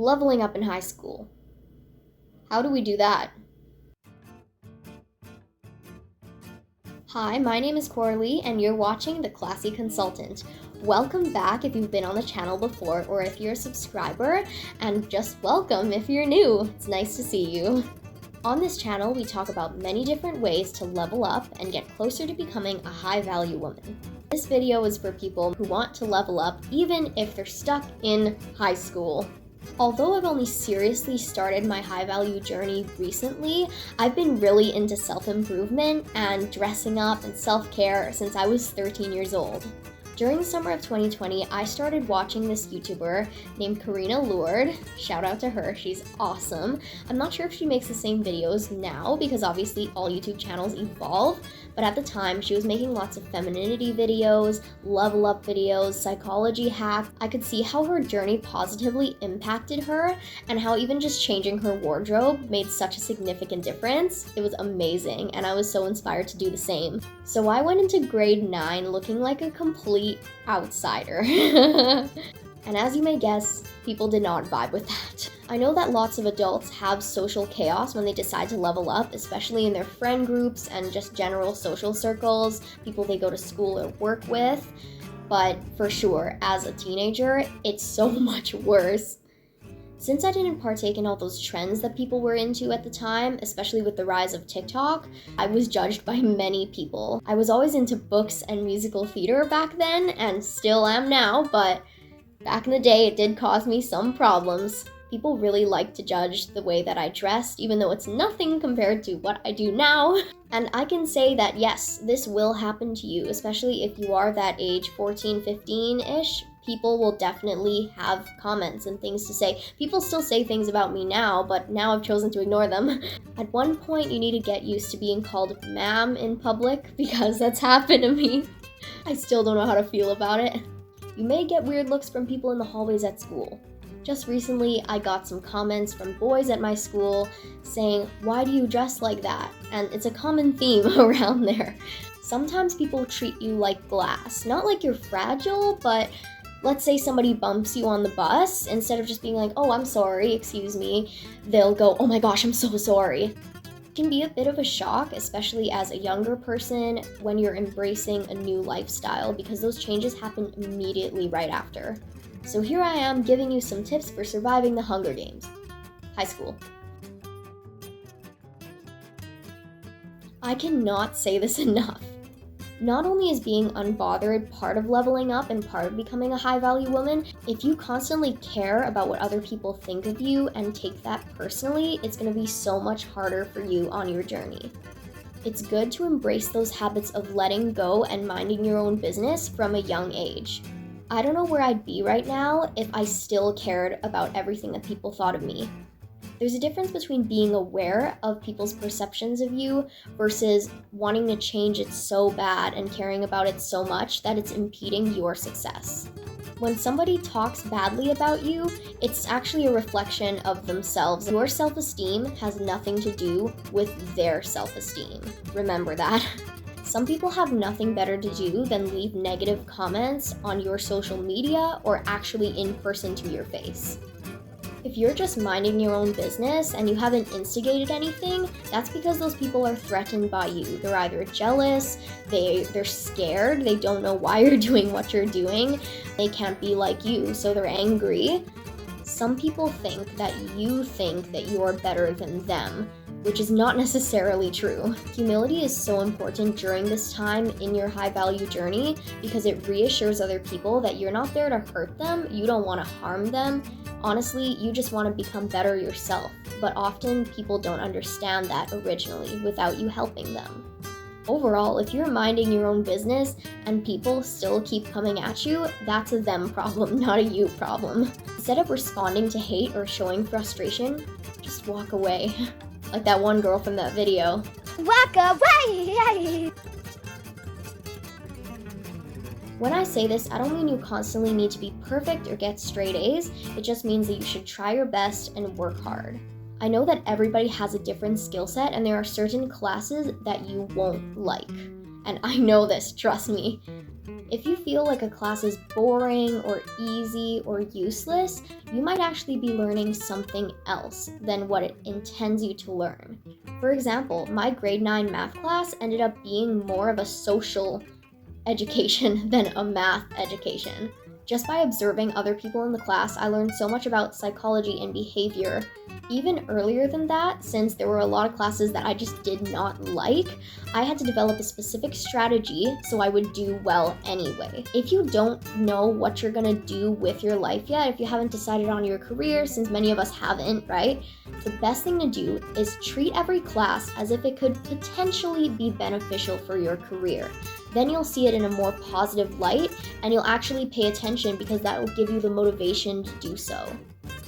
Leveling up in high school. How do we do that? Hi, my name is Coralie, and you're watching The Classy Consultant. Welcome back if you've been on the channel before, or if you're a subscriber, and just welcome if you're new. It's nice to see you. On this channel, we talk about many different ways to level up and get closer to becoming a high-value woman. This video is for people who want to level up even if they're stuck in high school. Although I've only seriously started my high-value journey recently, I've been really into self-improvement and dressing up and self-care since I was 13 years old. During the summer of 2020, I started watching this YouTuber named Karina Lourdes. Shout out to her, she's awesome. I'm not sure if she makes the same videos now because obviously all YouTube channels evolve, but at the time she was making lots of femininity videos, level up videos, psychology hacks. I could see how her journey positively impacted her and how even just changing her wardrobe made such a significant difference. It was amazing and I was so inspired to do the same. So I went into grade 9 looking like a complete outsider. And as you may guess, people did not vibe with that. I know that lots of adults have social chaos when they decide to level up, especially in their friend groups and just general social circles, people they go to school or work with. But for sure, as a teenager, it's so much worse. Since I didn't partake in all those trends that people were into at the time, especially with the rise of TikTok, I was judged by many people. I was always into books and musical theater back then, and still am now, but back in the day it did cause me some problems. People really liked to judge the way that I dressed, even though it's nothing compared to what I do now. And I can say that yes, this will happen to you, especially if you are that age 14, 15-ish. People will definitely have comments and things to say. People still say things about me now, but now I've chosen to ignore them. At one point, you need to get used to being called ma'am in public because that's happened to me. I still don't know how to feel about it. You may get weird looks from people in the hallways at school. Just recently, I got some comments from boys at my school saying, "Why do you dress like that?" And it's a common theme around there. Sometimes people treat you like glass. Not like you're fragile, but let's say somebody bumps you on the bus, instead of just being like, "Oh, I'm sorry, excuse me," they'll go, "Oh my gosh, I'm so sorry." It can be a bit of a shock, especially as a younger person when you're embracing a new lifestyle, because those changes happen immediately right after. So here I am giving you some tips for surviving the Hunger Games. High school. I cannot say this enough. Not only is being unbothered part of leveling up and part of becoming a high-value woman, if you constantly care about what other people think of you and take that personally, it's going to be so much harder for you on your journey. It's good to embrace those habits of letting go and minding your own business from a young age. I don't know where I'd be right now if I still cared about everything that people thought of me. There's a difference between being aware of people's perceptions of you versus wanting to change it so bad and caring about it so much that it's impeding your success. When somebody talks badly about you, it's actually a reflection of themselves. Your self-esteem has nothing to do with their self-esteem. Remember that. Some people have nothing better to do than leave negative comments on your social media or actually in person to your face. If you're just minding your own business and you haven't instigated anything, that's because those people are threatened by you. They're either jealous, they're scared, they don't know why you're doing what you're doing, they can't be like you, so they're angry. Some people think that you're better than them, which is not necessarily true. Humility is so important during this time in your high-value journey because it reassures other people that you're not there to hurt them, you don't want to harm them. Honestly, you just want to become better yourself, but often people don't understand that originally without you helping them. Overall, if you're minding your own business and people still keep coming at you, that's a them problem, not a you problem. Instead of responding to hate or showing frustration, just walk away. Like that one girl from that video. Walk away! When I say this, I don't mean you constantly need to be perfect or get straight A's. It just means that you should try your best and work hard. I know that everybody has a different skill set and there are certain classes that you won't like. And I know this, trust me. If you feel like a class is boring or easy or useless, you might actually be learning something else than what it intends you to learn. For example, my grade 9 math class ended up being more of a social education than a math education. Just by observing other people in the class, I learned so much about psychology and behavior. Even earlier than that, since there were a lot of classes that I just did not like, I had to develop a specific strategy so I would do well anyway. If you don't know what you're gonna do with your life yet, if you haven't decided on your career, since many of us haven't, right? The best thing to do is treat every class as if it could potentially be beneficial for your career. Then you'll see it in a more positive light, and you'll actually pay attention because that will give you the motivation to do so.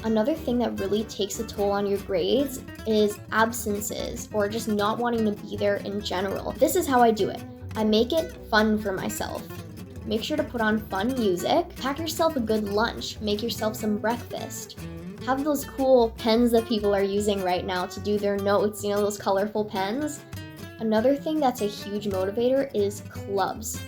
Another thing that really takes a toll on your grades is absences, or just not wanting to be there in general. This is how I do it. I make it fun for myself. Make sure to put on fun music, pack yourself a good lunch, make yourself some breakfast. Have those cool pens that people are using right now to do their notes, those colorful pens. Another thing that's a huge motivator is clubs.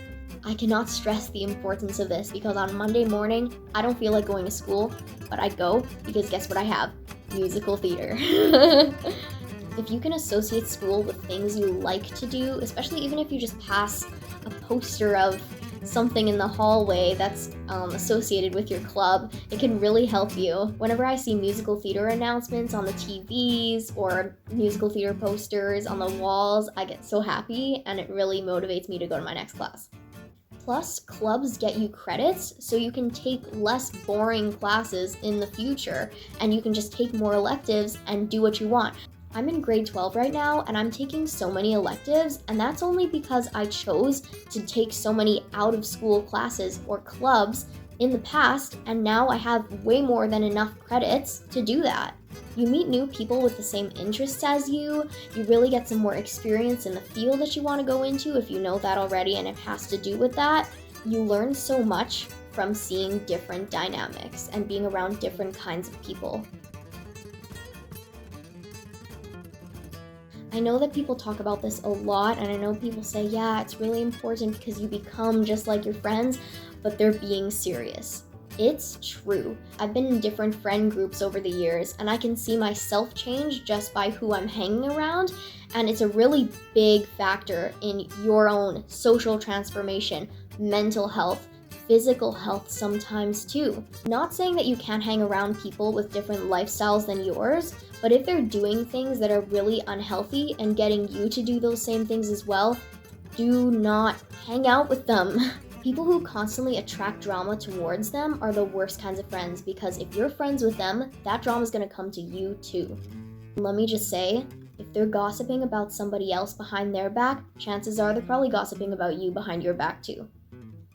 I cannot stress the importance of this because on Monday morning, I don't feel like going to school, but I go because guess what I have? Musical theater. If you can associate school with things you like to do, especially even if you just pass a poster of something in the hallway that's associated with your club, it can really help you. Whenever I see musical theater announcements on the TVs or musical theater posters on the walls, I get so happy and it really motivates me to go to my next class. Plus, clubs get you credits, so you can take less boring classes in the future, and you can just take more electives and do what you want. I'm in grade 12 right now, and I'm taking so many electives, and that's only because I chose to take so many out-of-school classes or clubs in the past, and now I have way more than enough credits to do that. You meet new people with the same interests as you really get some more experience in the field that you want to go into if you know that already and it has to do with that. You learn so much from seeing different dynamics and being around different kinds of people. I know that people talk about this a lot, and I know people say, yeah, it's really important because you become just like your friends, but they're being serious. It's true. I've been in different friend groups over the years, and I can see myself change just by who I'm hanging around, and it's a really big factor in your own social transformation, mental health, physical health sometimes too. Not saying that you can't hang around people with different lifestyles than yours, but if they're doing things that are really unhealthy and getting you to do those same things as well, do not hang out with them. People who constantly attract drama towards them are the worst kinds of friends, because if you're friends with them, that drama is going to come to you too. Let me just say, if they're gossiping about somebody else behind their back, chances are they're probably gossiping about you behind your back too.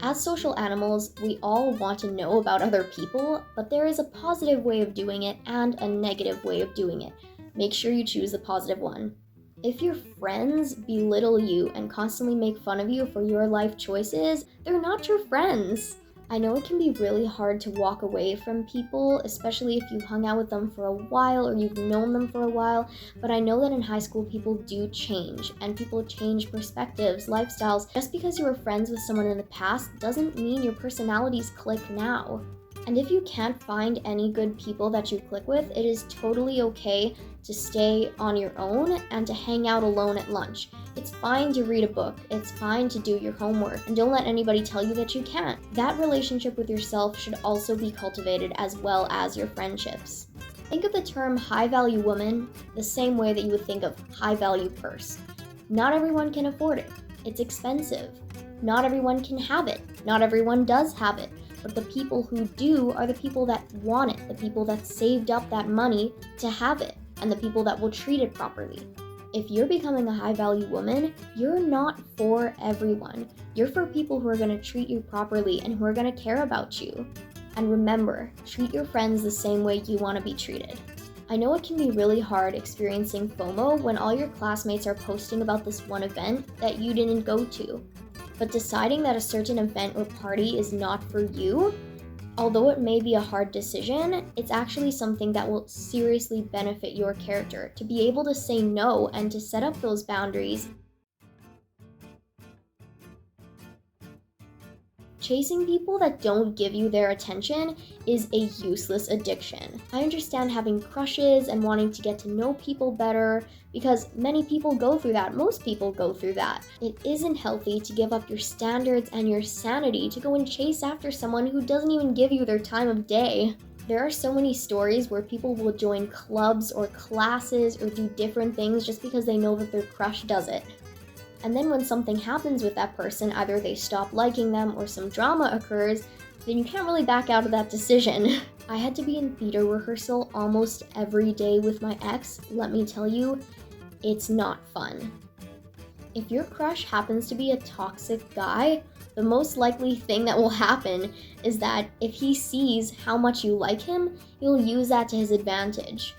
As social animals, we all want to know about other people, but there is a positive way of doing it and a negative way of doing it. Make sure you choose the positive one. If your friends belittle you and constantly make fun of you for your life choices, they're not your friends. I know it can be really hard to walk away from people, especially if you hung out with them for a while or you've known them for a while, but I know that in high school people do change, and people change perspectives, lifestyles. Just because you were friends with someone in the past doesn't mean your personalities click now. And if you can't find any good people that you click with, it is totally okay to stay on your own and to hang out alone at lunch. It's fine to read a book, it's fine to do your homework, and don't let anybody tell you that you can't. That relationship with yourself should also be cultivated as well as your friendships. Think of the term high-value woman the same way that you would think of high-value purse. Not everyone can afford it. It's expensive. Not everyone can have it. Not everyone does have it. But the people who do are the people that want it, the people that saved up that money to have it, and the people that will treat it properly. If you're becoming a high-value woman, you're not for everyone. You're for people who are going to treat you properly and who are going to care about you. And remember, treat your friends the same way you want to be treated. I know it can be really hard experiencing FOMO when all your classmates are posting about this one event that you didn't go to. But deciding that a certain event or party is not for you, although it may be a hard decision, it's actually something that will seriously benefit your character. To be able to say no and to set up those boundaries Chasing people that don't give you their attention is a useless addiction. I understand having crushes and wanting to get to know people better because many people go through that. Most people go through that. It isn't healthy to give up your standards and your sanity to go and chase after someone who doesn't even give you their time of day. There are so many stories where people will join clubs or classes or do different things just because they know that their crush does it. And then when something happens with that person, either they stop liking them or some drama occurs, then you can't really back out of that decision. I had to be in theater rehearsal almost every day with my ex. Let me tell you, it's not fun. If your crush happens to be a toxic guy, the most likely thing that will happen is that if he sees how much you like him, he'll use that to his advantage.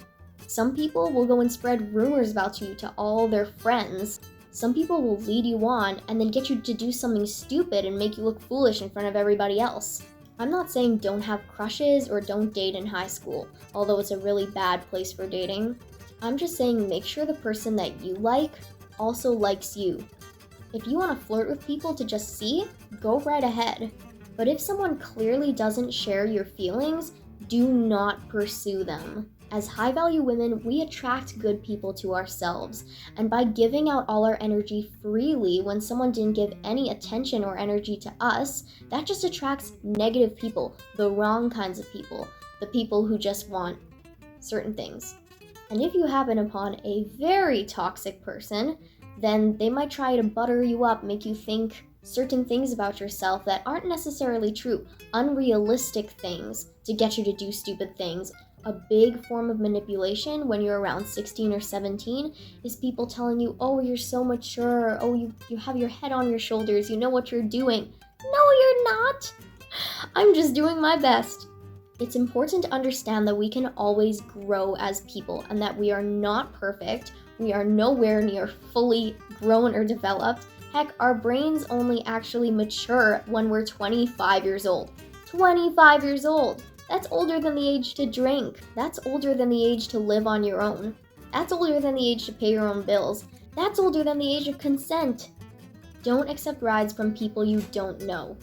Some people will go and spread rumors about you to all their friends. Some people will lead you on and then get you to do something stupid and make you look foolish in front of everybody else. I'm not saying don't have crushes or don't date in high school, although it's a really bad place for dating. I'm just saying make sure the person that you like also likes you. If you want to flirt with people to just see, go right ahead. But if someone clearly doesn't share your feelings, do not pursue them. As high-value women, we attract good people to ourselves, and by giving out all our energy freely when someone didn't give any attention or energy to us, that just attracts negative people, the wrong kinds of people, the people who just want certain things. And if you happen upon a very toxic person, then they might try to butter you up, make you think certain things about yourself that aren't necessarily true, unrealistic things to get you to do stupid things. A big form of manipulation when you're around 16 or 17 is people telling you, oh, you're so mature, oh, you have your head on your shoulders, you know what you're doing. No, you're not. I'm just doing my best. It's important to understand that we can always grow as people and that we are not perfect. We are nowhere near fully grown or developed. Heck, our brains only actually mature when we're 25 years old. 25 years old! That's older than the age to drink. That's older than the age to live on your own. That's older than the age to pay your own bills. That's older than the age of consent. Don't accept rides from people you don't know.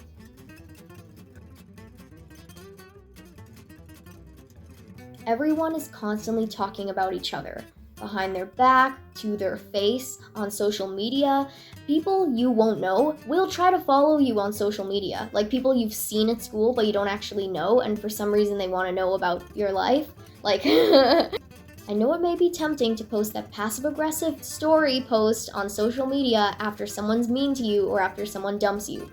Everyone is constantly talking about each other. Behind their back, to their face, on social media. People you won't know will try to follow you on social media. Like people you've seen at school but you don't actually know, and for some reason they want to know about your life. Like, I know it may be tempting to post that passive-aggressive story post on social media after someone's mean to you or after someone dumps you.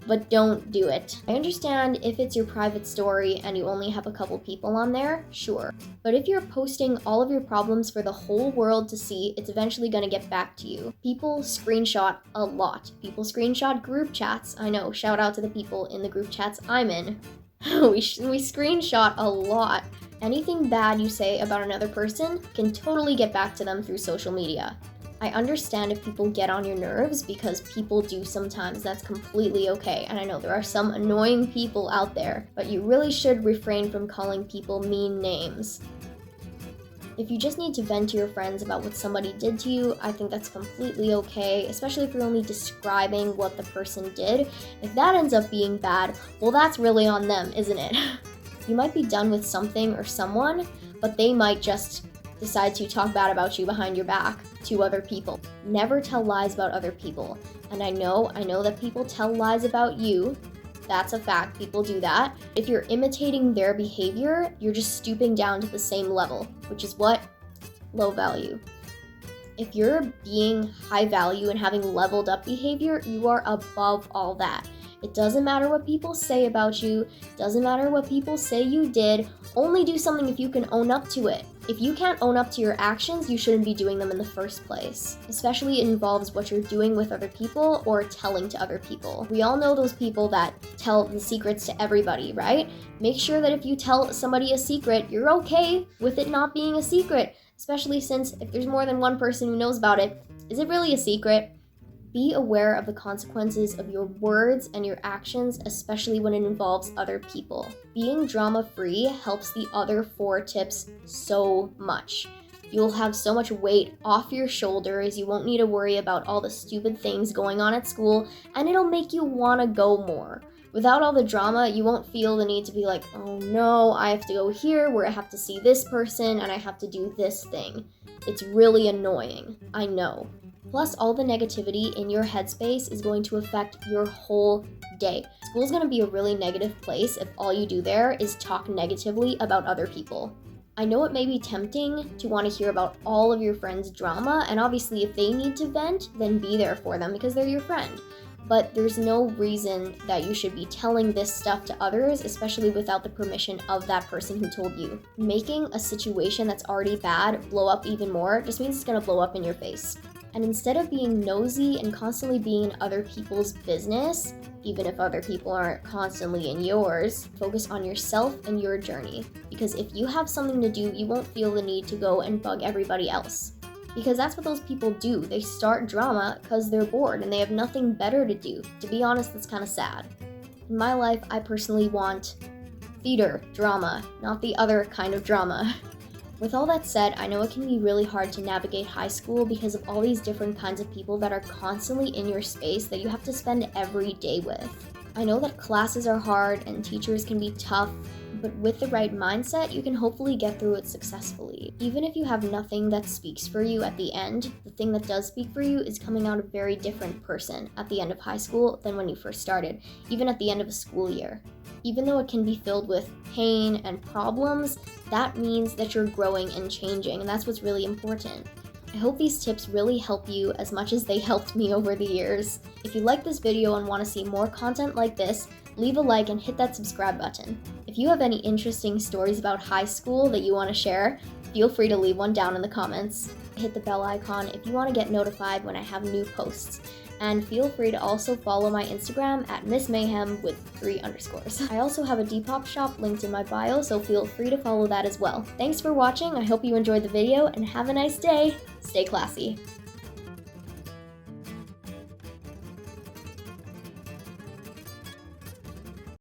But don't do it. I understand if it's your private story and you only have a couple people on there, sure. But if you're posting all of your problems for the whole world to see, it's eventually gonna get back to you. People screenshot a lot. People screenshot group chats. I know, shout out to the people in the group chats I'm in. we screenshot a lot. Anything bad you say about another person can totally get back to them through social media. I understand if people get on your nerves because people do sometimes. That's completely okay. And I know there are some annoying people out there, but you really should refrain from calling people mean names. If you just need to vent to your friends about what somebody did to you, I think that's completely okay, especially if you're only describing what the person did. If that ends up being bad, well, that's really on them, isn't it? You might be done with something or someone, but they might just decide to talk bad about you behind your back to other people. Never tell lies about other people. And I know that people tell lies about you. That's a fact, people do that. If you're imitating their behavior, you're just stooping down to the same level, which is what? Low value. If you're being high value and having leveled up behavior, you are above all that. It doesn't matter what people say about you, doesn't matter what people say you did, only do something if you can own up to it. If you can't own up to your actions, you shouldn't be doing them in the first place. Especially it involves what you're doing with other people or telling to other people. We all know those people that tell the secrets to everybody, right? Make sure that if you tell somebody a secret, you're okay with it not being a secret. Especially since if there's more than one person who knows about it, is it really a secret? Be aware of the consequences of your words and your actions, especially when it involves other people. Being drama-free helps the other 4 tips so much. You'll have so much weight off your shoulders, you won't need to worry about all the stupid things going on at school, and it'll make you want to go more. Without all the drama, you won't feel the need to be like, oh no, I have to go here where I have to see this person and I have to do this thing. It's really annoying, I know. Plus, all the negativity in your headspace is going to affect your whole day. School's gonna be a really negative place if all you do there is talk negatively about other people. I know it may be tempting to want to hear about all of your friends' drama, and obviously if they need to vent, then be there for them because they're your friend. But there's no reason that you should be telling this stuff to others, especially without the permission of that person who told you. Making a situation that's already bad blow up even more just means it's gonna blow up in your face. And instead of being nosy and constantly being in other people's business, even if other people aren't constantly in yours, focus on yourself and your journey. Because if you have something to do, you won't feel the need to go and bug everybody else. Because that's what those people do. They start drama because they're bored and they have nothing better to do. To be honest, that's kind of sad. In my life, I personally want theater drama, not the other kind of drama. With all that said, I know it can be really hard to navigate high school because of all these different kinds of people that are constantly in your space that you have to spend every day with. I know that classes are hard and teachers can be tough, but with the right mindset, you can hopefully get through it successfully. Even if you have nothing that speaks for you at the end, the thing that does speak for you is coming out a very different person at the end of high school than when you first started, even at the end of a school year. Even though it can be filled with pain and problems, that means that you're growing and changing, and that's what's really important. I hope these tips really help you as much as they helped me over the years. If you like this video and want to see more content like this, leave a like and hit that subscribe button. If you have any interesting stories about high school that you want to share, feel free to leave one down in the comments. Hit the bell icon if you want to get notified when I have new posts. And feel free to also follow my Instagram at Miss Mayhem with 3 underscores. I also have a Depop shop linked in my bio, so feel free to follow that as well. Thanks for watching, I hope you enjoyed the video, and have a nice day! Stay classy.